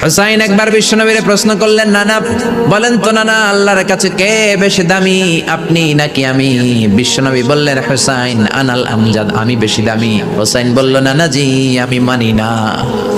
হুসাইন একবার বিশ্বনবীরে প্রশ্ন করলেন, নানা বলেন তো নানা, আল্লাহর কাছে কে বেশি দামি, আপনি নাকি আমি? বিশ্বনবী বললেন, হুসাইন আনাল আমজাদ, আমি বেশি দামি। হুসাইন বলল, নানা জি আমি মানি না,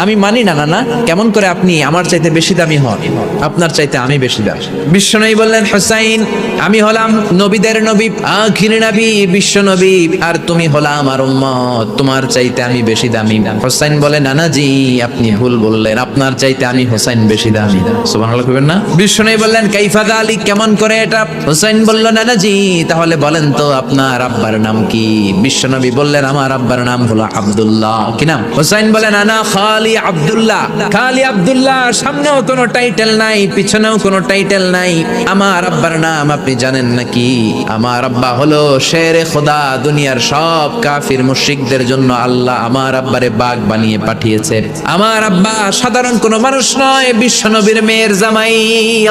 আমি মানি না নানা। কেমন করে আপনি আমার চাইতে বেশি দামি হন? আপনার চাইতে আমি বেশি দামি। বিশ্বনবী বললেন, হুসাইন আমি হলাম নবীদের নবী, আখিরি নবী বিশ্বনবী, আর তুমি হলা আমার উম্মত, তোমার চাইতে আমি বেশি দামি। হুসাইন বলে, নানা জি আপনি ভুল বললেন, আপনার চাইতে আমি হুসাইন বেশি দামি। সুবহানাল্লাহ কইবেন না? বিশ্বনবী বললেন, কাইফা যালিক, কেমন করে এটা? হুসাইন বলল, নানা জি তাহলে বলেন তো আপনার আব্বার নাম কি? বিশ্বনবী বললেন, আমার আব্বার নাম হলো আব্দুল্লাহ। কি নাম? হুসাইন বলেন, নানা খালি আব্দুল্লাহ, খালি আব্দুল্লাহ, সামনেও কোনো টাইটেল নাই, পিছনেও কোনো টাইটেল নাই। আমার আব্বার নাম আপনি জানেন নাকি? আমার আব্বা হলো শেরে খোদা, দুনিয়ার সব কাফির মুশরিকদের জন্য আল্লাহ আমার আব্বারে বাঘ বানিয়ে পাঠিয়েছে। আমার আব্বা সাধারণ কোনো মানুষ নয়, বিশ্বনবীর মেয়ের জামাই।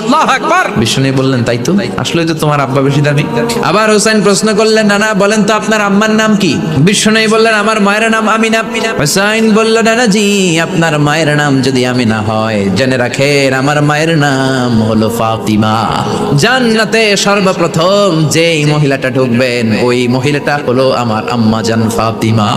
আল্লাহু আকবার। বিশ্বনবী বললেন, তাই তো, আসলে তো তোমার আব্বা বেশি দামি। আবার হুসাইন প্রশ্ন করলেন, নানা বলেন তো আপনার আম্মার নাম কি? বিশ্বনবী বললেন, আমার মায়ের নাম আমিনা। হুসাইন বলল, নানা জি আপনার মায়ের নাম যদি আমিনা হয়, জেনে রাখেন আমার মায়ের নাম হলো ফাতিমা। জান্নাতে সর্বপ্রথম যেই মহিলাটা ঢুকবেন ওই মহিলাটা হলো আমার আম্মা জান ফাতিমা।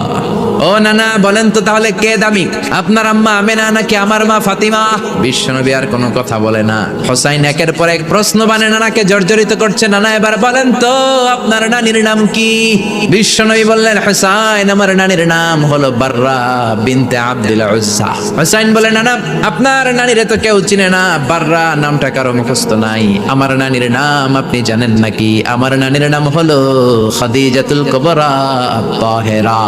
ও নানা বলেন তো তাহলে কে দামি, আপনার আম্মা আমেনা নাকি আমার মা ফাতিমা? বিশ্বনবী আর কোনো কথা বলে না। হুসাইন একের পর এক প্রশ্ন বানে নানাকে জর্জরিত করছে। নানা এবার বলেন তো আপনার নানির নাম কি? বিশ্বনবী বললেন, হুসাইন আমার নানির নাম হলো বাররা বিনতে আব্দুল উজ্জা। হুসাইন বলে, নানা আপনার নানিরে তো কেউ চিনে না, বাররা নামটা কারো মুখস্থ নাই। আমার নানির নাম আপনি জানেন নাকি? আমার নানির নাম হলো খাদিজাতুল কুবরা আত-তাহেরা।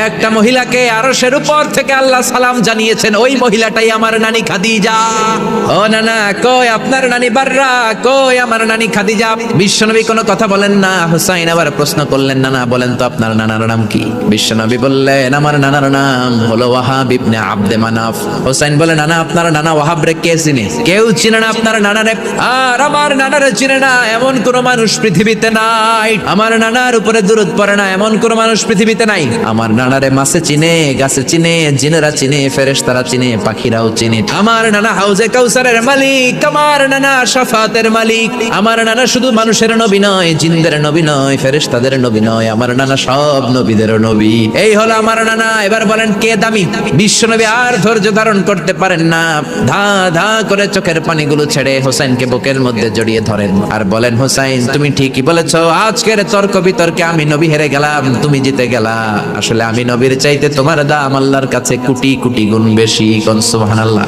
একটা মহিলাকে আরশের উপর থেকে আল্লাহ সালাম জানিয়েছেন, ওই মহিলাটাই আমার নানি খাদিজা। ও নানা কই আপনার নানি বাররা, কই আমার নানি খাদিজা? বিশ্বনবী কোনো কথা বলেন না। হুসাইন আবার প্রশ্ন করলেন, নানা বলেন তো আপনার নানার নাম কি? বিশ্বনবী বললেন, আমার নানার নাম হলো ওয়াহাব ইবনে আব্দে মানাফ। হুসাইন বলে, নানা আপনার নানা ওয়াহাব রে কে চিনে? কেউ চিনে না আপনার নানারে। আর আমার নানারে চিনে না এমন কোন মানুষ পৃথিবীতে নাই। আমার নানার উপরে দুরূদ পড়ে না এমন কোন মানুষ পৃথিবীতে নাই। আমার নানারে মাছে চিনে, গাছে চিনে, জিনেরা চিনে, ফেরেশতারা চিনে, পাখিরাও চিনে। আমার নানা হাউজে কাউসারের মালিক, আমার নানা শাফাতের মালিক। আমার নানা শুধু মানুষের নবী নয়, জিনদের নবী নয়, ফেরেশতাদের নবী নয়, আমার নানা সব নবীদের নবী। এই হলো আমার নানা। এবার বলেন কে দামি? বিশ্বনবী আর ধৈর্য ধারণ করতে পারেন না, ধা ধা করে চোখের পানিগুলো ছেড়ে হুসাইনকে বুকের মধ্যে জড়িয়ে ধরেন আর বলেন, হুসাইন তুমি ঠিকই বলেছো, আজকের তর্ক বিতর্কে আমি নবী হেরে গেলাম, তুমি জিতে গেলা। আসলে আমি নবীর চাইতে তোমার দাম আল্লাহর কাছে কোটি কোটি গুণ বেশি। সুবহানাল্লাহ।